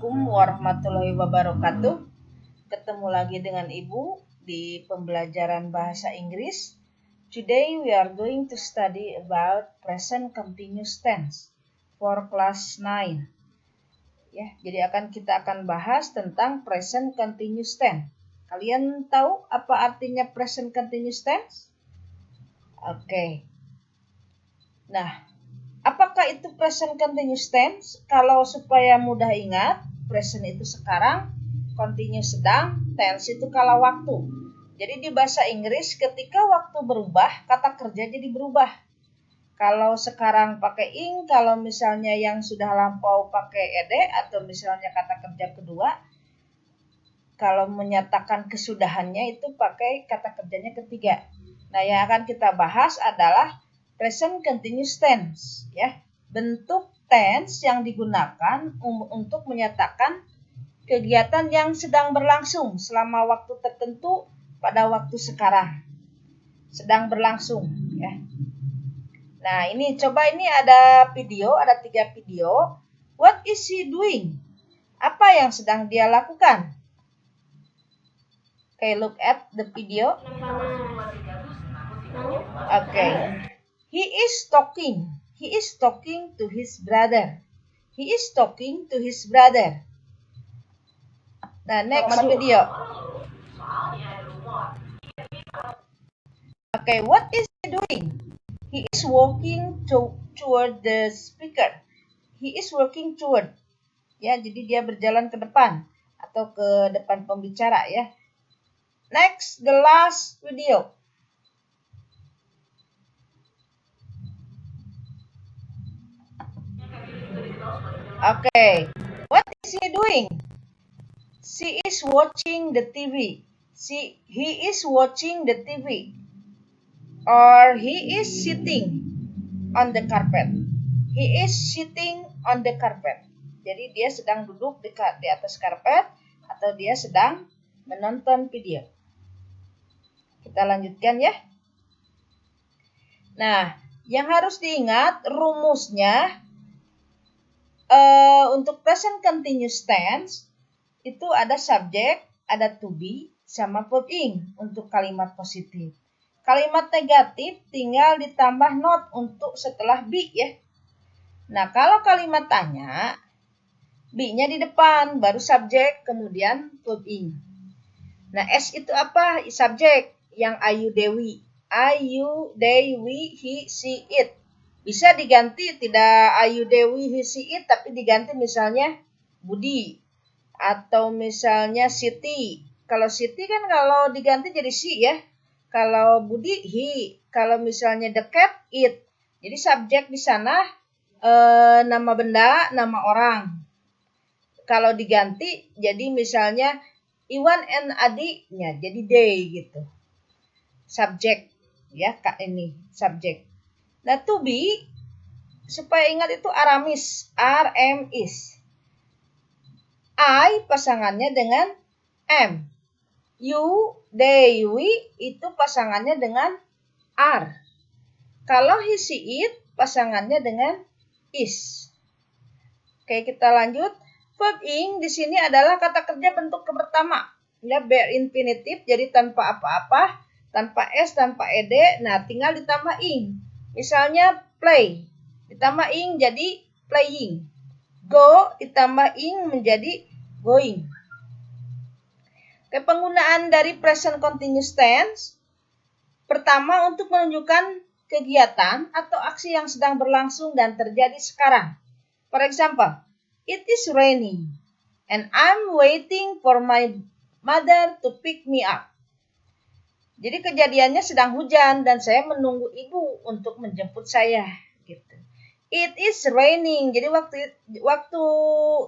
Assalamualaikum warahmatullahi wabarakatuh. Ketemu lagi dengan Ibu di pembelajaran bahasa Inggris. Today we are going to study about present continuous tense for class 9. Ya, jadi kita akan bahas tentang present continuous tense. Kalian tahu apa artinya present continuous tense? Oke. Nah, apakah itu present continuous tense? Kalau supaya mudah ingat, present itu sekarang, continuous sedang, tense itu kala waktu. Jadi di bahasa Inggris ketika waktu berubah, kata kerja jadi berubah. Kalau sekarang pakai ing, kalau misalnya yang sudah lampau pakai ed atau misalnya kata kerja kedua, kalau menyatakan kesudahannya itu pakai kata kerjanya ketiga. Nah, yang akan kita bahas adalah present continuous tense, ya. Bentuk tense yang digunakan untuk menyatakan kegiatan yang sedang berlangsung selama waktu tertentu pada waktu sekarang. Sedang berlangsung, ya. Nah, ini ada video, ada 3 video. What is he doing? Apa yang sedang dia lakukan? Okay, look at the video. Okay. He is talking to his brother. He is talking to his brother. Nah, next video. Okay, what is he doing? He is walking toward the speaker. He is walking toward. Ya, jadi dia berjalan ke depan atau ke depan pembicara, ya. Next, the last video. Okay, what is he doing? She is watching the TV. He is watching the TV. Or he is sitting on the carpet. He is sitting on the carpet. Jadi dia sedang duduk di atas karpet atau dia sedang menonton video. Kita lanjutkan, ya. Nah, yang harus diingat rumusnya untuk present continuous tense itu ada subjek, ada to be, sama verb ing untuk kalimat positif. Kalimat negatif tinggal ditambah not untuk setelah be, ya. Nah, kalau kalimat tanya, be-nya di depan, baru subjek, kemudian verb ing. Nah, S itu apa? Subjek, yang Ayu Dewi. Ayu Dewi, he, she, it. Bisa diganti tidak Ayu Dewi, he, she, it, tapi diganti misalnya Budi. Atau misalnya Siti. Kalau Siti kan kalau diganti jadi she, ya. Kalau Budi, he. Kalau misalnya the cat, it. Jadi subjek di sana nama benda, nama orang. Kalau diganti jadi misalnya Iwan and adiknya, jadi they gitu. Subjek, ya, Kak, ini subjek. Nah, to be, supaya ingat itu Aramis, RM is. I pasangannya dengan am. You, they, we itu pasangannya dengan are. Kalau he, she, it pasangannya dengan is. Oke, kita lanjut. Verb ing di sini adalah kata kerja bentuk pertama. Ya, bare infinitive, jadi tanpa apa-apa, tanpa s, tanpa ed. Nah, tinggal ditambah ing. Misalnya play, ditambah ing jadi playing. Go ditambah ing menjadi going. Oke, penggunaan dari present continuous tense. Pertama, untuk menunjukkan kegiatan atau aksi yang sedang berlangsung dan terjadi sekarang. For example, it is raining and I'm waiting for my mother to pick me up. Jadi kejadiannya sedang hujan dan saya menunggu ibu untuk menjemput saya. Gitu. It is raining. Jadi waktu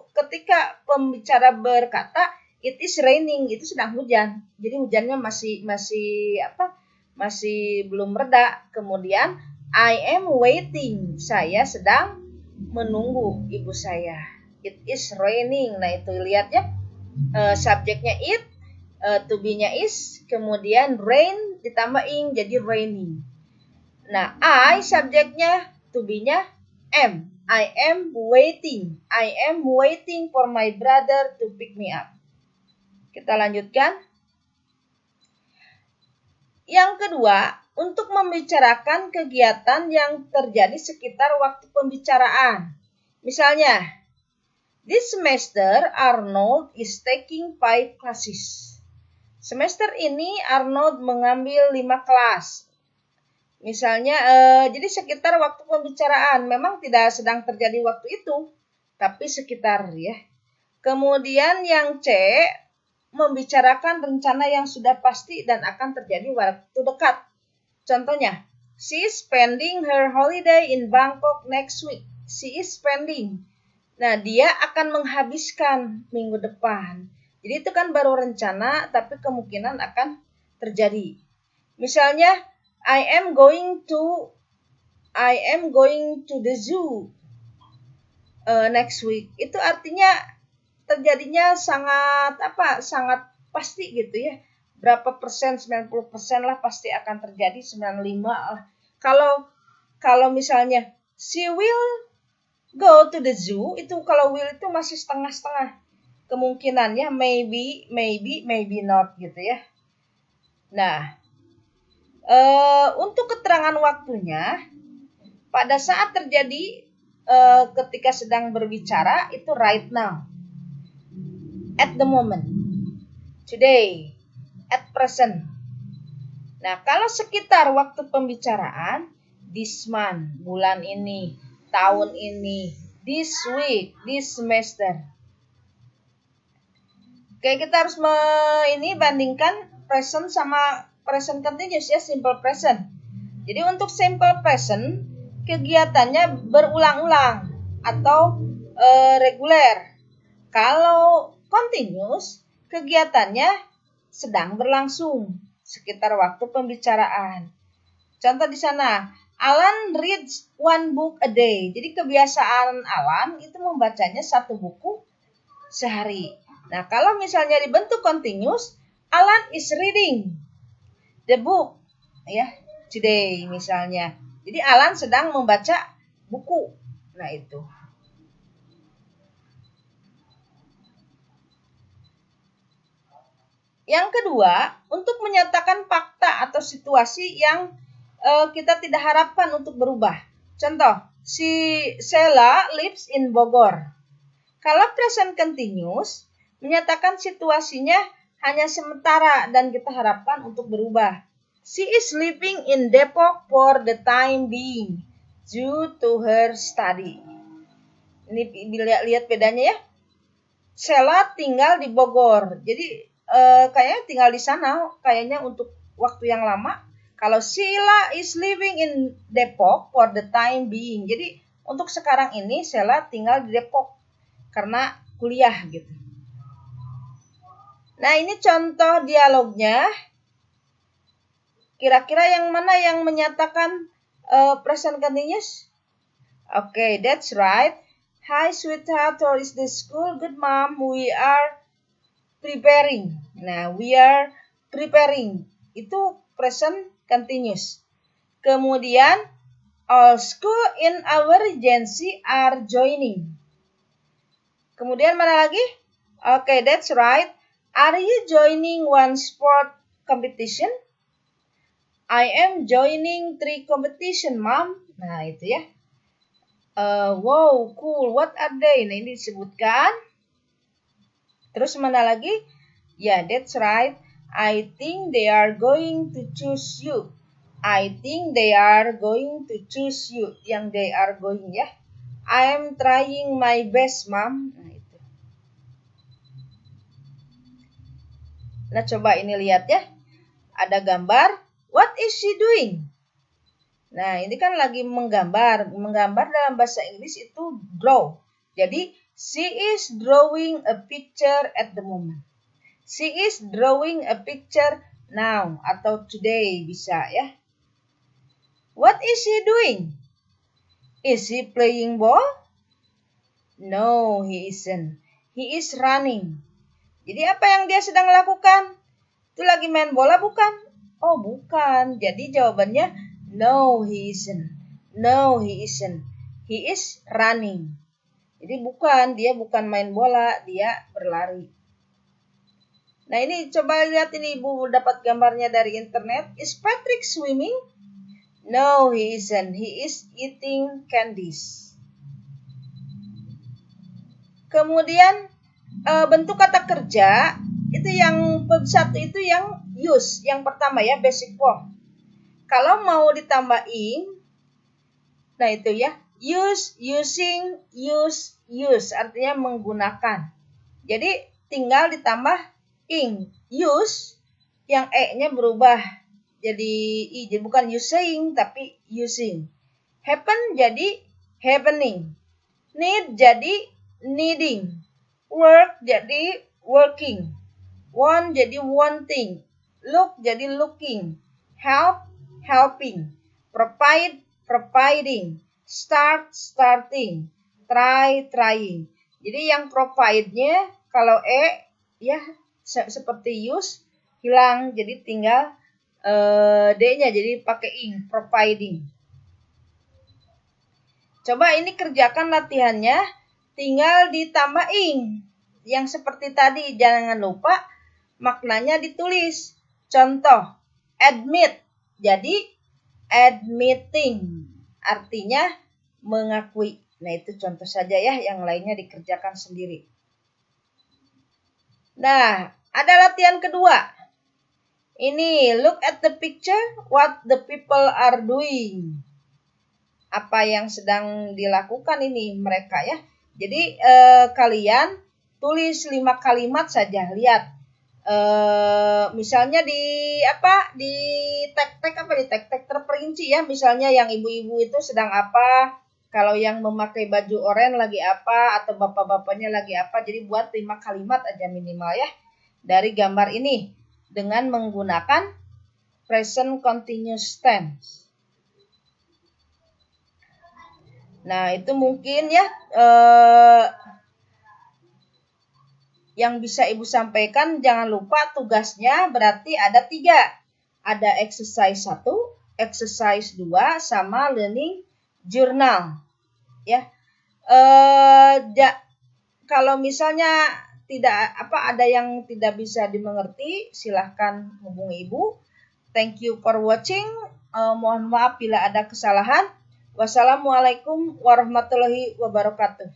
ketika pembicara berkata it is raining itu sedang hujan. Jadi hujannya masih belum reda. Kemudian I am waiting. Saya sedang menunggu ibu saya. It is raining. Nah, itu lihat, ya. Subjeknya it, to be-nya is, kemudian rain ditambah ing jadi raining. Nah, I subjeknya, to be-nya am. I am waiting. I am waiting for my brother to pick me up. Kita lanjutkan. Yang kedua, untuk membicarakan kegiatan yang terjadi sekitar waktu pembicaraan. Misalnya, this semester Arnold is taking 5 classes. Semester ini Arnold mengambil 5 kelas. Misalnya, jadi sekitar waktu pembicaraan, memang tidak sedang terjadi waktu itu, tapi sekitar ya. Kemudian yang C, membicarakan rencana yang sudah pasti dan akan terjadi waktu dekat. Contohnya, she is spending her holiday in Bangkok next week. She is spending. Nah, dia akan menghabiskan minggu depan. Jadi itu kan baru rencana, tapi kemungkinan akan terjadi. Misalnya, I am going to the zoo next week. Itu artinya terjadinya sangat pasti gitu ya. Berapa persen, 90% lah pasti akan terjadi, 95 lah. Kalau misalnya she will go to the zoo, itu kalau will itu masih setengah-setengah. Kemungkinannya maybe not gitu ya. Nah, untuk keterangan waktunya, pada saat terjadi ketika sedang berbicara itu right now, at the moment, today, at present. Nah, kalau sekitar waktu pembicaraan, this month, bulan ini, tahun ini, this week, this semester. Oke, kita harus bandingkan present sama present continuous ya, simple present. Jadi untuk simple present, kegiatannya berulang-ulang atau reguler. Kalau continuous, kegiatannya sedang berlangsung sekitar waktu pembicaraan. Contoh di sana, Alan reads 1 book a day. Jadi kebiasaan Alan itu membacanya 1 buku sehari. Nah, kalau misalnya dibentuk continuous, Alan is reading the book ya, today misalnya. Jadi Alan sedang membaca buku. Nah, itu. Yang kedua, untuk menyatakan fakta atau situasi yang kita tidak harapkan untuk berubah. Contoh, si Sheila lives in Bogor. Kalau present continuous, menyatakan situasinya hanya sementara dan kita harapkan untuk berubah. She is living in Depok for the time being due to her study. Ini lihat bedanya ya. Sheila tinggal di Bogor. Jadi kayaknya tinggal di sana kayaknya untuk waktu yang lama. Kalau Sheila is living in Depok for the time being. Jadi untuk sekarang ini Sheila tinggal di Depok karena kuliah gitu. Nah, ini contoh dialognya. Kira-kira yang mana yang menyatakan present continuous? Okay, that's right. Hi sweetheart, how is the school? Good mom, we are preparing. Nah, we are preparing. Itu present continuous. Kemudian, all school in our agency are joining. Kemudian mana lagi? Okay, that's right. Are you joining one sport competition? I am joining 3 competition, Mom. Nah, itu ya. Wow, cool. What are they? Nah, ini disebutkan. Terus mana lagi? Yeah, that's right. I think they are going to choose you. I think they are going to choose you. Yang they are going ya. I am trying my best, Mom. Nah, itu. Nah, coba ini lihat ya. Ada gambar. What is she doing? Nah, ini kan lagi menggambar. Menggambar dalam bahasa Inggris itu draw. Jadi, she is drawing a picture at the moment. She is drawing a picture now atau today bisa ya. What is she doing? Is he playing ball? No, he isn't. He is running. Jadi apa yang dia sedang lakukan? Itu lagi main bola bukan? Oh, bukan. Jadi jawabannya no, he isn't. No, he isn't. He is running. Jadi dia bukan main bola, dia berlari. Nah ini coba lihat ini Ibu dapat gambarnya dari internet. Is Patrick swimming? No, he isn't. He is eating candies. Kemudian bentuk kata kerja itu yang bab 1 itu yang use, yang pertama ya, basic form. Kalau mau ditambah ing, nah itu ya, use, using, use artinya menggunakan. Jadi tinggal ditambah ing, use yang e-nya berubah jadi i, jadi bukan using tapi using. Happen jadi happening. Need jadi needing. Work jadi working. Want jadi wanting. Look jadi looking. Help helping. Provide providing. Start starting. Try trying. Jadi yang provide-nya kalau ya seperti use hilang, jadi tinggal D-nya jadi pakai ing, providing. Coba ini kerjakan latihannya, tinggal ditambah ing. Yang seperti tadi, jangan lupa maknanya ditulis. Contoh, admit, jadi admitting, artinya mengakui. Nah itu contoh saja ya, yang lainnya dikerjakan sendiri. Nah, ada latihan kedua. Ini, look at the picture, what the people are doing. Apa yang sedang dilakukan ini mereka ya. Jadi kalian tulis 5 kalimat saja. Lihat, misalnya di tek-tek terperinci ya. Misalnya yang ibu-ibu itu sedang apa, kalau yang memakai baju oranye lagi apa, atau bapak-bapaknya lagi apa. Jadi buat 5 kalimat aja minimal ya dari gambar ini dengan menggunakan present continuous tense. Nah, itu mungkin ya yang bisa Ibu sampaikan. Jangan lupa tugasnya berarti ada 3. Ada exercise 1, exercise 2, sama learning journal. Ya. Kalau misalnya ada yang tidak bisa dimengerti, silahkan hubungi Ibu. Thank you for watching. Mohon maaf bila ada kesalahan. Wassalamualaikum warahmatullahi wabarakatuh.